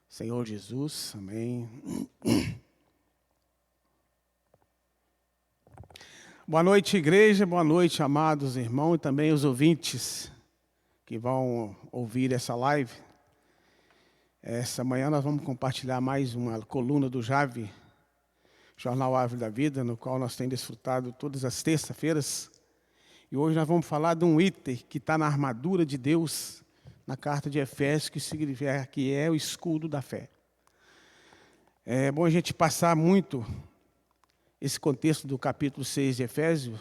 Senhor Jesus, amém. Boa noite, igreja, boa noite, amados irmãos, e também os ouvintes que vão ouvir essa live. Essa manhã nós vamos compartilhar mais uma coluna do JAV, Jornal Árvore da Vida, no qual nós temos desfrutado todas as terças-feiras. E hoje nós vamos falar de um item que está na armadura de Deus, na carta de Efésios, que significa que é o escudo da fé. É bom a gente passar muito esse contexto do capítulo 6 de Efésios,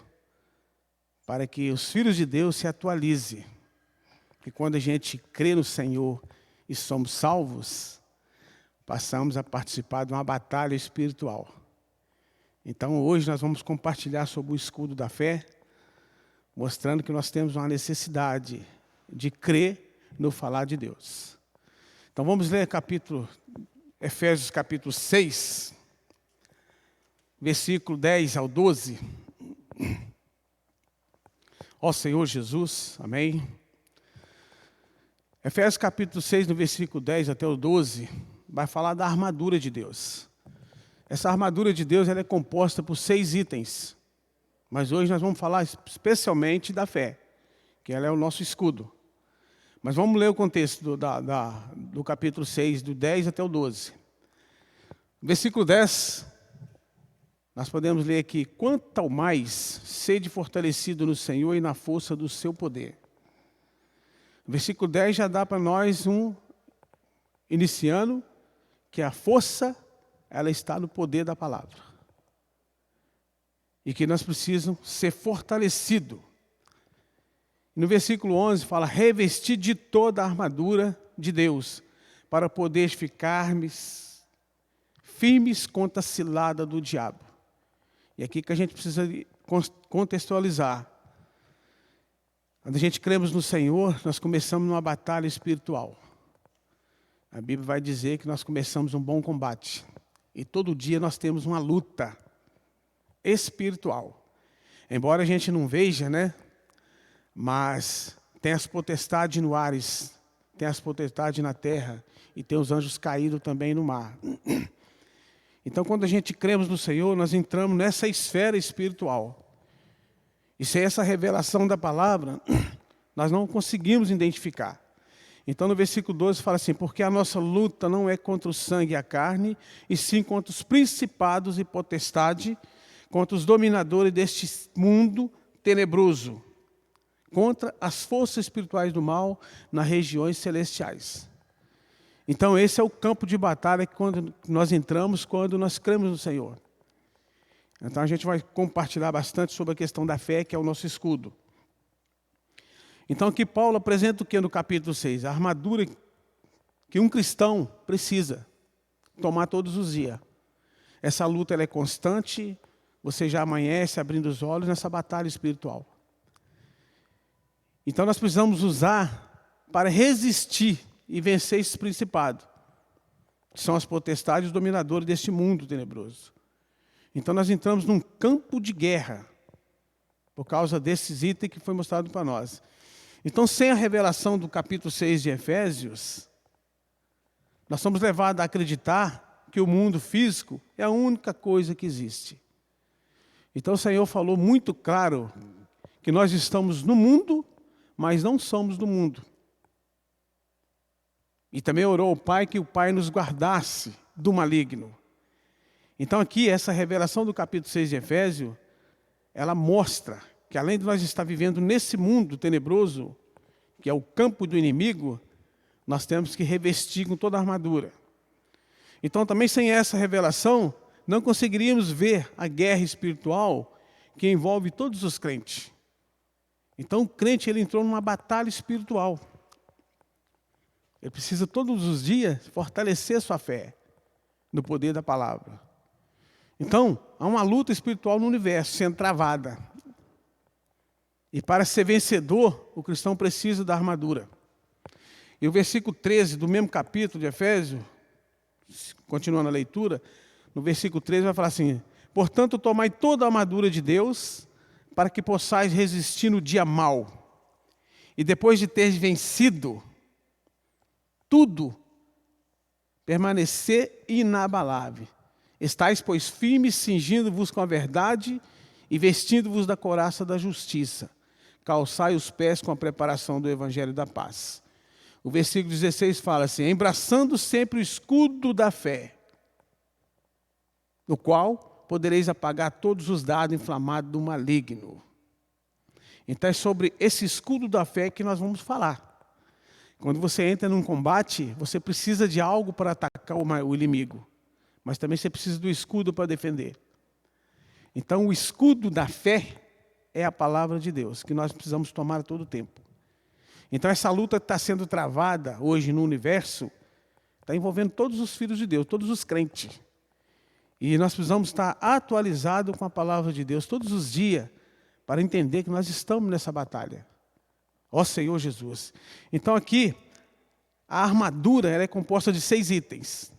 para que os filhos de Deus se atualizem. Que quando a gente crê no Senhor e somos salvos, passamos a participar de uma batalha espiritual. Então hoje nós vamos compartilhar sobre o escudo da fé, mostrando que nós temos uma necessidade de crer no falar de Deus. Então vamos ler Efésios capítulo 6, versículo 10 ao 12. Ó Senhor Jesus, amém. Efésios capítulo 6, no versículo 10 até o 12, vai falar da armadura de Deus. Essa armadura de Deus ela é composta por 6 itens. Mas hoje nós vamos falar especialmente da fé, que ela é o nosso escudo. Mas vamos ler o contexto do capítulo 6, do 10 até o 12. Versículo 10, nós podemos ler aqui: quanto ao mais, sede fortalecido no Senhor e na força do seu poder. O versículo 10 já dá para nós iniciando, que a força, ela está no poder da palavra. E que nós precisamos ser fortalecidos. No versículo 11 fala: revestir de toda a armadura de Deus, para poder ficar firmes contra a cilada do diabo. E aqui que a gente precisa contextualizar. Quando a gente cremos no Senhor, nós começamos numa batalha espiritual. A Bíblia vai dizer que nós começamos um bom combate. E todo dia nós temos uma luta espiritual. Embora a gente não veja, né? Mas tem as potestades no ares, tem as potestades na terra, e tem os anjos caídos também no mar. Então, quando a gente cremos no Senhor, nós entramos nessa esfera espiritual. E sem essa revelação da palavra, nós não conseguimos identificar. Então, no versículo 12 fala assim: porque a nossa luta não é contra o sangue e a carne, e sim contra os principados e potestades, contra os dominadores deste mundo tenebroso, contra as forças espirituais do mal nas regiões celestiais. Então esse é o campo de batalha que quando nós entramos, quando nós cremos no Senhor. Então a gente vai compartilhar bastante sobre a questão da fé, que é o nosso escudo. Então aqui Paulo apresenta o que no capítulo 6? A armadura que um cristão precisa tomar todos os dias. Essa luta ela é constante, você já amanhece abrindo os olhos nessa batalha espiritual. Então nós precisamos usar para resistir e vencer esses principados, que são as potestades dominadoras deste mundo tenebroso. Então nós entramos num campo de guerra, por causa desses itens que foi mostrado para nós. Então, sem a revelação do capítulo 6 de Efésios, nós somos levados a acreditar que o mundo físico é a única coisa que existe. Então o Senhor falou muito claro que nós estamos no mundo, mas não somos do mundo. E também orou ao Pai que o Pai nos guardasse do maligno. Então aqui, essa revelação do capítulo 6 de Efésios, ela mostra que além de nós estar vivendo nesse mundo tenebroso, que é o campo do inimigo, nós temos que revestir com toda a armadura. Então também sem essa revelação, não conseguiríamos ver a guerra espiritual que envolve todos os crentes. Então o crente ele entrou numa batalha espiritual. Ele precisa todos os dias fortalecer sua fé no poder da palavra. Então, há uma luta espiritual no universo sendo travada. E para ser vencedor, o cristão precisa da armadura. E o versículo 13 do mesmo capítulo de Efésios, continuando a leitura, no versículo 13 vai falar assim: portanto, tomai toda a armadura de Deus, para que possais resistir no dia mau. E depois de ter vencido tudo, permanecer inabalável. Estais, pois, firmes, cingindo-vos com a verdade e vestindo-vos da couraça da justiça. Calçai os pés com a preparação do evangelho da paz. O versículo 16 fala assim: embraçando sempre o escudo da fé, no qual podereis apagar todos os dardos inflamados do maligno. Então é sobre esse escudo da fé que nós vamos falar. Quando você entra num combate, você precisa de algo para atacar o inimigo, mas também você precisa do escudo para defender. Então o escudo da fé é a palavra de Deus, que nós precisamos tomar a todo tempo. Então essa luta que está sendo travada hoje no universo, está envolvendo todos os filhos de Deus, todos os crentes. E nós precisamos estar atualizados com a palavra de Deus todos os dias, para entender que nós estamos nessa batalha. Ó Senhor Jesus. Então aqui, a armadura ela é composta de 6 itens.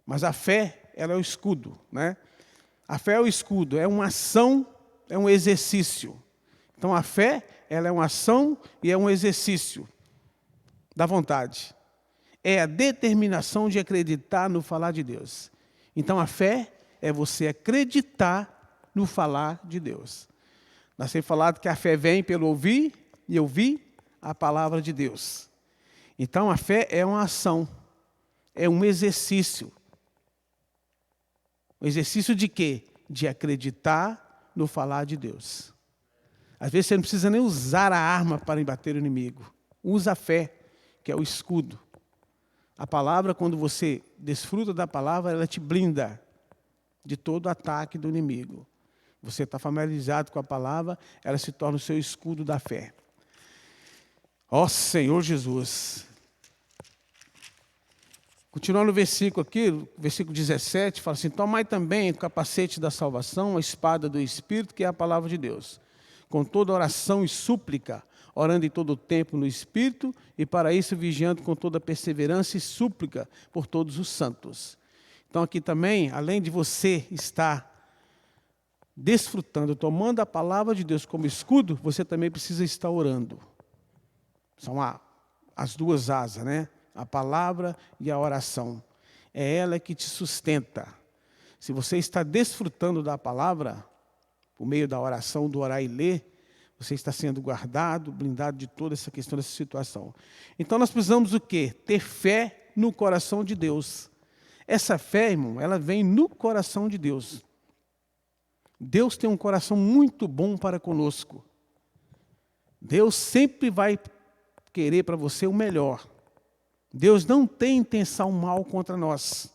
Mas a fé, ela é o escudo, né? A fé é o escudo, é uma ação, é um exercício. Então a fé, ela é uma ação e é um exercício da vontade. É a determinação de acreditar no falar de Deus. Então a fé é você acreditar no falar de Deus. Nós temos falado que a fé vem pelo ouvir e ouvir a palavra de Deus. Então a fé é uma ação, é um exercício. O exercício de quê? De acreditar no falar de Deus. Às vezes você não precisa nem usar a arma para embater o inimigo. Usa a fé, que é o escudo. A palavra, quando você desfruta da palavra, ela te blinda de todo ataque do inimigo. Você está familiarizado com a palavra, ela se torna o seu escudo da fé. Ó Senhor Jesus. Continuando no versículo aqui, versículo 17, fala assim: tomai também o capacete da salvação, a espada do Espírito, que é a palavra de Deus, com toda oração e súplica, orando em todo o tempo no Espírito, e para isso vigiando com toda perseverança e súplica por todos os santos. Então aqui também, além de você estar desfrutando, tomando a palavra de Deus como escudo, você também precisa estar orando. São as duas asas, né? A palavra e a oração. É ela que te sustenta. Se você está desfrutando da palavra, por meio da oração, do orar e ler, você está sendo guardado, blindado de toda essa questão, dessa situação. Então nós precisamos o quê? Ter fé no coração de Deus. Essa fé, irmão, ela vem no coração de Deus. Deus tem um coração muito bom para conosco. Deus sempre vai querer para você o melhor. Deus não tem intenção mal contra nós.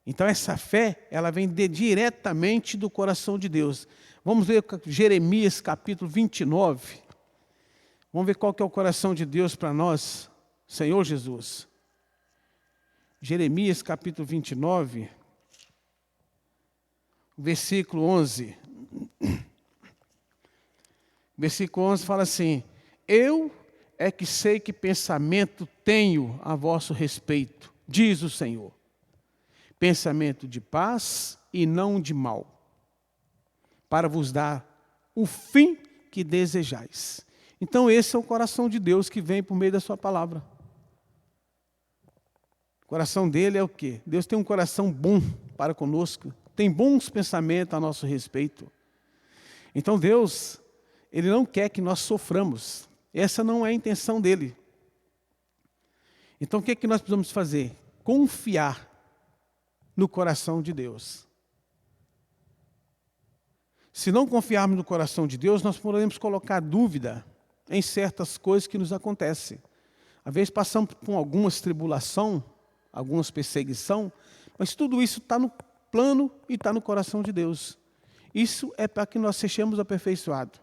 Então essa fé, ela vem diretamente do coração de Deus. Vamos ler Jeremias capítulo 29. Vamos ver qual que é o coração de Deus para nós, Senhor Jesus. Jeremias capítulo 29, versículo 11. Versículo 11 fala assim: eu é que sei que pensamento tenho a vosso respeito, diz o Senhor. Pensamento de paz e não de mal, para vos dar o fim que desejais. Então esse é o coração de Deus que vem por meio da sua palavra. O coração dele é o quê? Deus tem um coração bom para conosco, tem bons pensamentos a nosso respeito. Então Deus, Ele não quer que nós soframos. Essa não é a intenção dele. Então o que é que nós precisamos fazer? Confiar no coração de Deus. Se não confiarmos no coração de Deus, nós podemos colocar dúvida em certas coisas que nos acontecem. Às vezes passamos por algumas tribulações, algumas perseguição, mas tudo isso está no plano e está no coração de Deus. Isso é para que nós sejamos aperfeiçoados.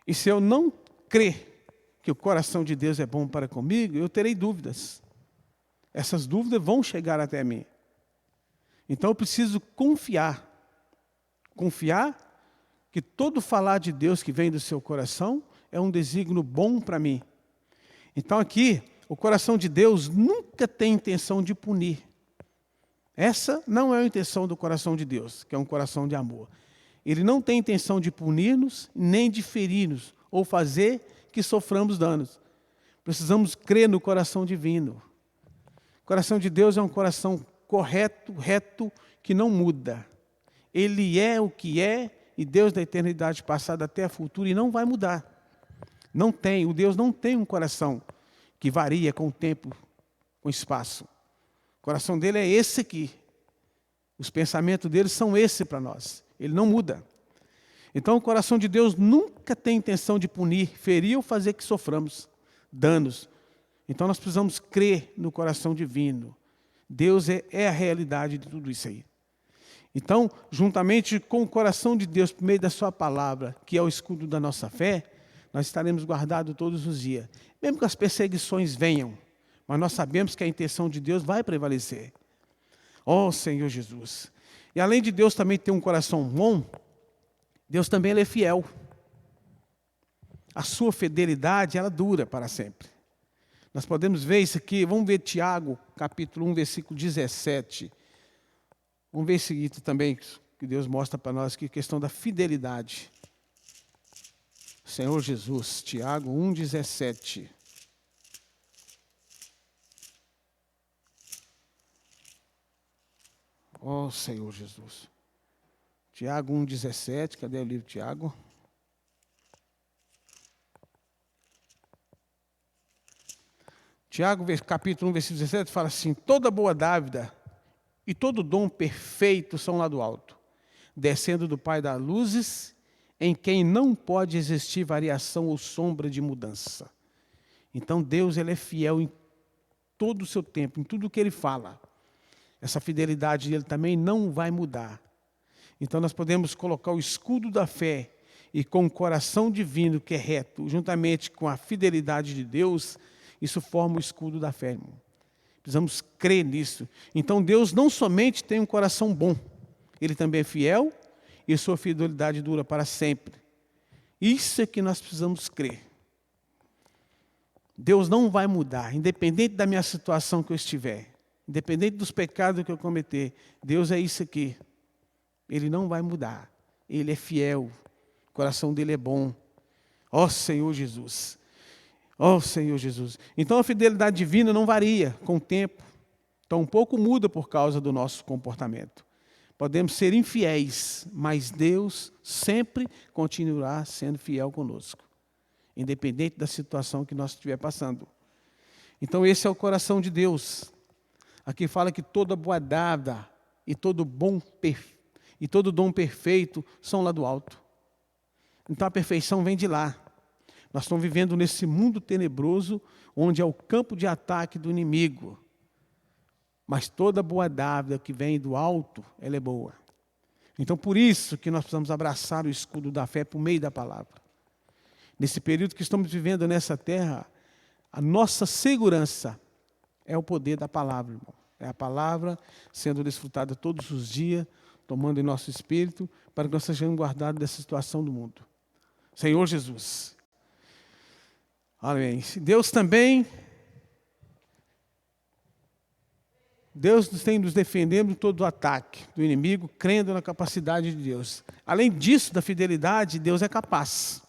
E se eu não crer que o coração de Deus é bom para comigo, eu terei dúvidas. Essas dúvidas vão chegar até mim. Então eu preciso confiar. Confiar que todo falar de Deus que vem do seu coração é um desígnio bom para mim. Então aqui, o coração de Deus nunca tem intenção de punir. Essa não é a intenção do coração de Deus, que é um coração de amor. Ele não tem intenção de punir-nos, nem de ferir-nos, ou fazer que soframos danos. Precisamos crer no coração divino. O coração de Deus é um coração correto, reto, que não muda. Ele é o que é, e Deus da eternidade passada até a futura, e não vai mudar. Não tem, o Deus não tem um coração que varia com o tempo, com o espaço. O coração dele é esse aqui. Os pensamentos dele são esse para nós. Ele não muda. Então o coração de Deus nunca tem intenção de punir, ferir ou fazer que soframos danos. Então nós precisamos crer no coração divino. Deus é a realidade de tudo isso aí. Então, juntamente com o coração de Deus, por meio da sua palavra, que é o escudo da nossa fé, nós estaremos guardados todos os dias. Mesmo que as perseguições venham, mas nós sabemos que a intenção de Deus vai prevalecer. Ó Senhor Jesus. E além de Deus também ter um coração bom, Deus também ele é fiel. A sua fidelidade, ela dura para sempre. Nós podemos ver isso aqui, vamos ver Tiago, capítulo 1, versículo 17. Vamos ver seguinte também, que Deus mostra para nós aqui, a questão da fidelidade. Senhor Jesus, Tiago 1, 17. Ó Senhor Jesus. Tiago 1, 17, cadê o livro de Tiago? Tiago, capítulo 1, versículo 17, fala assim: toda boa dádiva e todo dom perfeito são lá do alto, descendo do Pai das luzes, em quem não pode existir variação ou sombra de mudança. Então Deus ele é fiel em todo o seu tempo, em tudo o que Ele fala. Essa fidelidade dele também não vai mudar. Então nós podemos colocar o escudo da fé e com o coração divino que é reto, juntamente com a fidelidade de Deus, isso forma o escudo da fé, irmão. Precisamos crer nisso. Então Deus não somente tem um coração bom, Ele também é fiel e sua fidelidade dura para sempre. Isso é que nós precisamos crer. Deus não vai mudar, independente da minha situação que eu estiver, independente dos pecados que eu cometer, Deus é isso aqui. Ele não vai mudar. Ele é fiel. O coração dele é bom. Ó Senhor Jesus. Ó Senhor Jesus. Então a fidelidade divina não varia com o tempo. Tampouco muda por causa do nosso comportamento. Podemos ser infiéis, mas Deus sempre continuará sendo fiel conosco, independente da situação que nós estiver passando. Então esse é o coração de Deus. Aqui fala que toda boa dádiva e todo dom perfeito são lá do alto. Então a perfeição vem de lá. Nós estamos vivendo nesse mundo tenebroso, onde é o campo de ataque do inimigo. Mas toda boa dádiva que vem do alto, ela é boa. Então por isso que nós precisamos abraçar o escudo da fé por meio da palavra. Nesse período que estamos vivendo nessa terra, a nossa segurança é o poder da palavra, irmão. É a palavra sendo desfrutada todos os dias, tomando em nosso espírito, para que nós sejamos guardados dessa situação do mundo. Senhor Jesus. Amém. Deus tem nos defendendo de todo o ataque do inimigo, crendo na capacidade de Deus. Além disso, da fidelidade, Deus é capaz.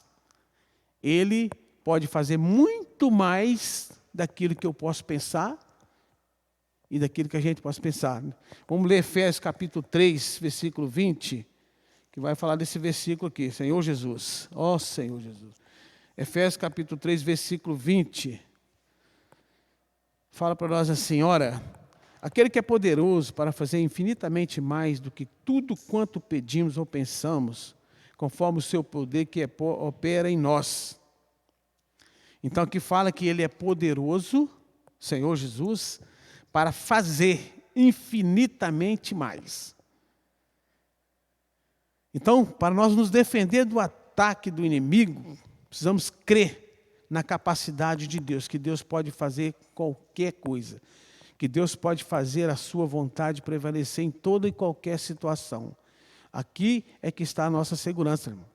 Ele pode fazer muito mais daquilo que eu posso pensar e daquilo que a gente possa pensar. Vamos ler Efésios capítulo 3, versículo 20, que vai falar desse versículo aqui. Senhor Jesus, ó Senhor Jesus. Efésios capítulo 3, versículo 20. Fala para nós assim: ora, aquele que é poderoso para fazer infinitamente mais do que tudo quanto pedimos ou pensamos, conforme o seu poder que opera em nós. Então aqui fala que Ele é poderoso, Senhor Jesus, para fazer infinitamente mais. Então, para nós nos defender do ataque do inimigo, precisamos crer na capacidade de Deus, que Deus pode fazer qualquer coisa, que Deus pode fazer a sua vontade prevalecer em toda e qualquer situação. Aqui é que está a nossa segurança, irmão.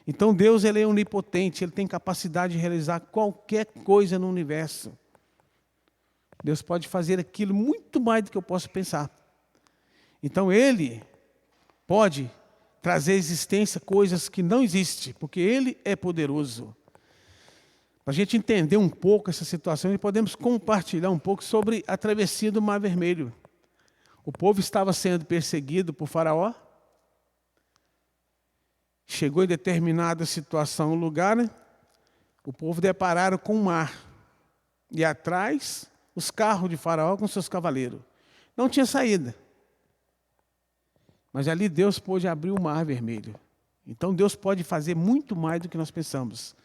Então Deus ele é onipotente, Ele tem capacidade de realizar qualquer coisa no universo. Deus pode fazer aquilo muito mais do que eu posso pensar. Então Ele pode trazer à existência coisas que não existem, porque Ele é poderoso. Para a gente entender um pouco essa situação, e podemos compartilhar um pouco sobre a travessia do Mar Vermelho. O povo estava sendo perseguido por Faraó. Chegou em determinada situação, lugar, né? O povo depararam com o mar. E atrás, os carros de Faraó com seus cavaleiros. Não tinha saída. Mas ali Deus pôde abrir o Mar Vermelho. Então Deus pode fazer muito mais do que nós pensamos.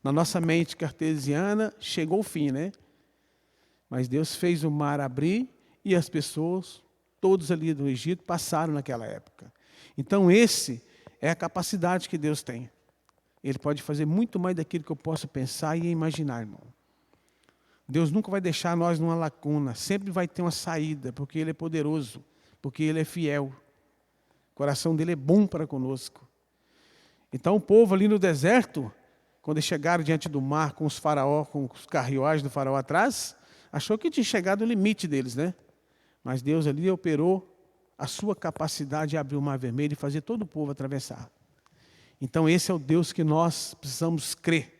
Na nossa mente cartesiana, chegou o fim, né? Mas Deus fez o mar abrir e as pessoas, todos ali do Egito, passaram naquela época. Então esse é a capacidade que Deus tem. Ele pode fazer muito mais daquilo que eu posso pensar e imaginar, irmão. Deus nunca vai deixar nós numa lacuna. Sempre vai ter uma saída, porque Ele é poderoso, porque Ele é fiel. O coração dele é bom para conosco. Então o povo ali no deserto, quando eles chegaram diante do mar com os faraó, com os carruagens do faraó atrás, achou que tinha chegado o limite deles, né? Mas Deus ali operou a sua capacidade de abrir o Mar Vermelho e fazer todo o povo atravessar. Então esse é o Deus que nós precisamos crer.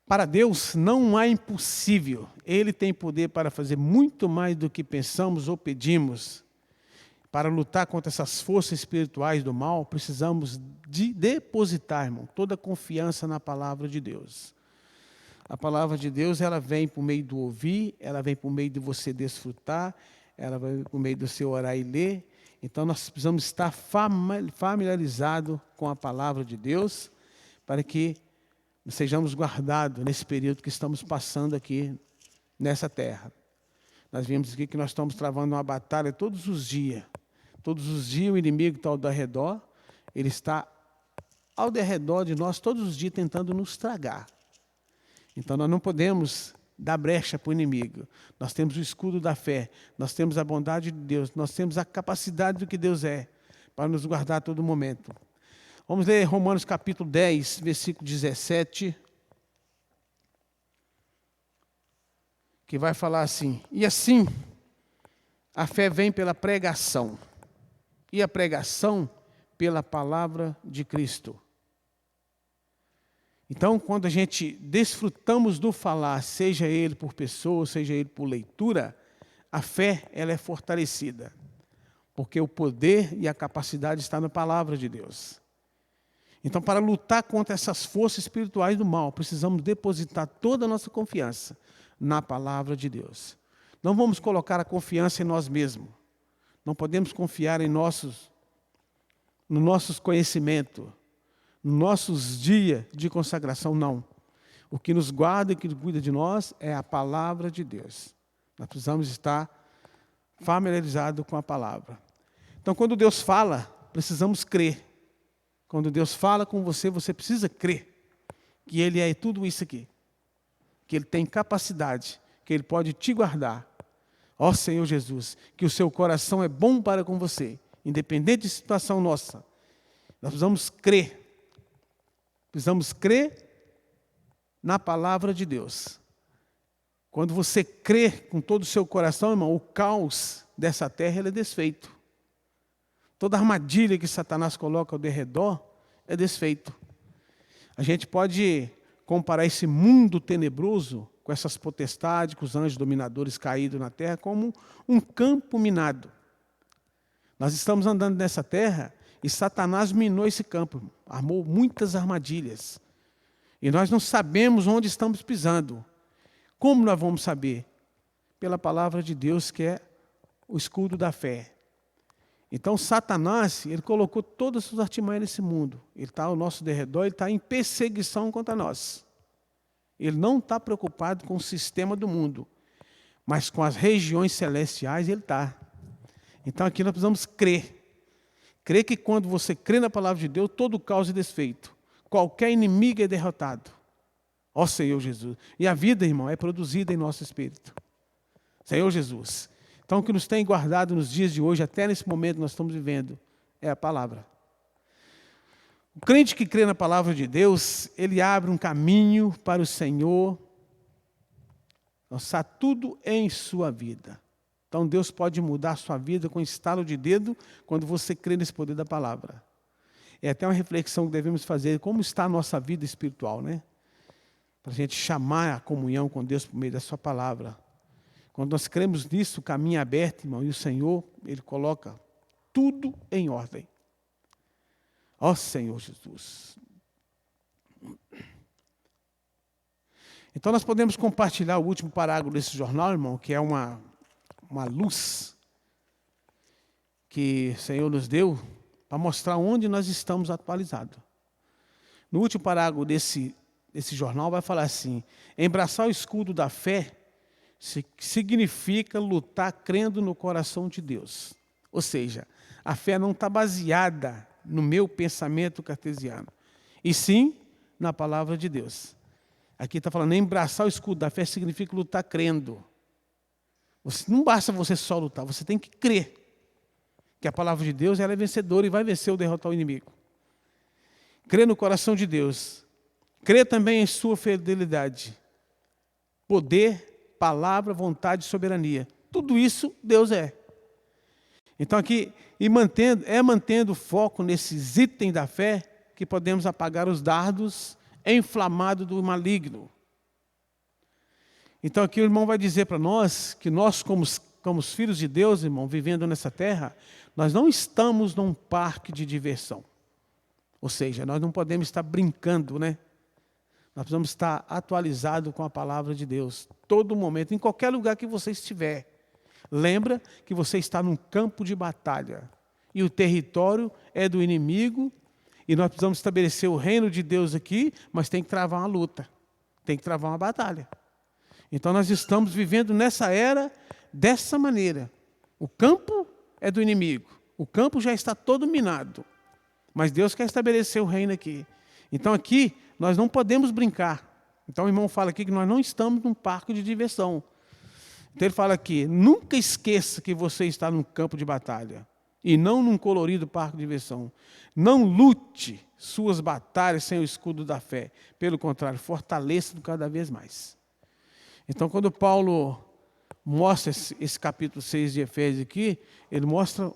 Para Deus não há impossível. Ele tem poder para fazer muito mais do que pensamos ou pedimos. Para lutar contra essas forças espirituais do mal, precisamos de depositar, irmão, toda a confiança na palavra de Deus. A palavra de Deus, ela vem por meio do ouvir, ela vem por meio de você desfrutar, ela vem por meio do seu orar e ler. Então, nós precisamos estar familiarizados com a palavra de Deus, para que sejamos guardados nesse período que estamos passando aqui nessa terra. Nós vimos aqui que nós estamos travando uma batalha todos os dias. Todos os dias o inimigo está ao redor, ele está ao redor de nós todos os dias tentando nos tragar. Então nós não podemos dar brecha para o inimigo. Nós temos o escudo da fé, nós temos a bondade de Deus, nós temos a capacidade do que Deus é, para nos guardar a todo momento. Vamos ler Romanos capítulo 10, versículo 17. Que vai falar assim: e assim, a fé vem pela pregação, e a pregação pela palavra de Cristo. Então, quando a gente desfrutamos do falar, seja ele por pessoa, seja ele por leitura, a fé ela é fortalecida, porque o poder e a capacidade está na palavra de Deus. Então, para lutar contra essas forças espirituais do mal, precisamos depositar toda a nossa confiança na palavra de Deus. Não vamos colocar a confiança em nós mesmos. Não podemos confiar nos nossos conhecimentos, nos nossos dias de consagração, não. O que nos guarda e que cuida de nós é a palavra de Deus. Nós precisamos estar familiarizados com a palavra. Então, quando Deus fala, precisamos crer. Quando Deus fala com você, você precisa crer que Ele é tudo isso aqui. Que Ele tem capacidade, que Ele pode te guardar. Ó Senhor Jesus, que o seu coração é bom para com você, independente de situação nossa. Nós precisamos crer. Precisamos crer na palavra de Deus. Quando você crê com todo o seu coração, irmão, o caos dessa terra ele é desfeito. Toda armadilha que Satanás coloca ao redor é desfeito. A gente pode comparar esse mundo tenebroso com essas potestades, com os anjos dominadores caídos na terra, como um campo minado. Nós estamos andando nessa terra e Satanás minou esse campo, armou muitas armadilhas. E nós não sabemos onde estamos pisando. Como nós vamos saber? Pela palavra de Deus, que é o escudo da fé. Então, Satanás, ele colocou todas as suas artimanhas nesse mundo. Ele está ao nosso derredor, ele está em perseguição contra nós. Ele não está preocupado com o sistema do mundo, mas com as regiões celestiais ele está. Então, aqui nós precisamos crer. Crer que quando você crê na palavra de Deus, todo o caos é desfeito. Qualquer inimigo é derrotado. Ó Senhor Jesus. E a vida, irmão, é produzida em nosso espírito. Senhor Jesus. Então, o que nos tem guardado nos dias de hoje, até nesse momento que nós estamos vivendo, é a palavra. O crente que crê na palavra de Deus, ele abre um caminho para o Senhor lançar tudo em sua vida. Então, Deus pode mudar a sua vida com estalo de dedo quando você crê nesse poder da palavra. É até uma reflexão que devemos fazer, como está a nossa vida espiritual, né? para a gente chamar a comunhão com Deus por meio da sua palavra. Quando nós cremos nisso, o caminho é aberto, irmão, e o Senhor, Ele coloca tudo em ordem. Ó Senhor Jesus. Então nós podemos compartilhar o último parágrafo desse jornal, irmão, que é uma luz que o Senhor nos deu para mostrar onde nós estamos atualizados. No último parágrafo desse jornal vai falar assim: embraçar o escudo da fé significa lutar crendo no coração de Deus. Ou seja, a fé não está baseada no meu pensamento cartesiano, e sim na palavra de Deus. Aqui está falando, embraçar o escudo da fé significa lutar crendo. Não basta você só lutar, você tem que crer que a palavra de Deus ela é vencedora e vai vencer ou derrotar o inimigo. Crer no coração de Deus. Crer também em sua fidelidade. Poder, palavra, vontade e soberania. Tudo isso Deus é. Então aqui, mantendo o foco nesses itens da fé, que podemos apagar os dardos inflamados do maligno. Então aqui o irmão vai dizer para nós, que nós como os filhos de Deus, irmão, vivendo nessa terra, nós não estamos num parque de diversão. Ou seja, nós não podemos estar brincando, né? Nós precisamos estar atualizados com a palavra de Deus, todo momento, em qualquer lugar que você estiver. Lembra que você está num campo de batalha. E o território é do inimigo. E nós precisamos estabelecer o reino de Deus aqui, mas tem que travar uma luta. Tem que travar uma batalha. Então nós estamos vivendo nessa era dessa maneira. O campo é do inimigo. O campo já está todo minado. Mas Deus quer estabelecer o reino aqui. Então aqui nós não podemos brincar. Então o irmão fala aqui que nós não estamos num parque de diversão. Então ele fala aqui, nunca esqueça que você está num campo de batalha e não num colorido parque de diversão. Não lute suas batalhas sem o escudo da fé. Pelo contrário, fortaleça-o cada vez mais. Então quando Paulo mostra esse capítulo 6 de Efésios aqui, ele mostra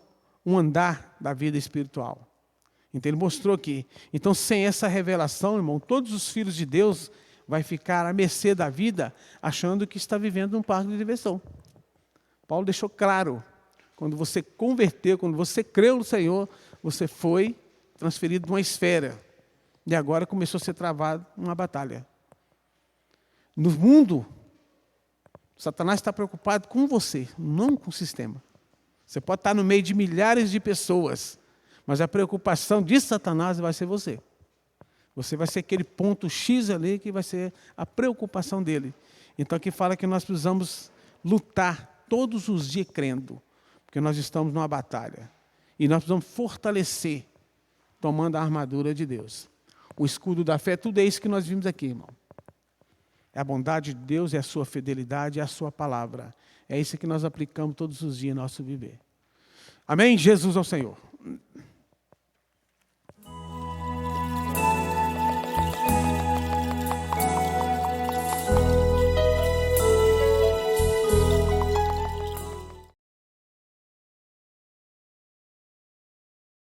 um andar da vida espiritual. Então ele mostrou aqui. Então sem essa revelação, irmão, todos os filhos de Deus vai ficar à mercê da vida, achando que está vivendo num parque de diversão. Paulo deixou claro, quando você converteu, quando você creu no Senhor, você foi transferido de uma esfera. E agora começou a ser travado uma batalha. No mundo, Satanás está preocupado com você, não com o sistema. Você pode estar no meio de milhares de pessoas, mas a preocupação de Satanás vai ser você. Você vai ser aquele ponto X ali que vai ser a preocupação dele. Então aqui fala que nós precisamos lutar todos os dias crendo, porque nós estamos numa batalha. E nós precisamos fortalecer, tomando a armadura de Deus. O escudo da fé, tudo é isso que nós vimos aqui, irmão. É a bondade de Deus, é a sua fidelidade, é a sua palavra. É isso que nós aplicamos todos os dias no nosso viver. Amém? Jesus ao Senhor.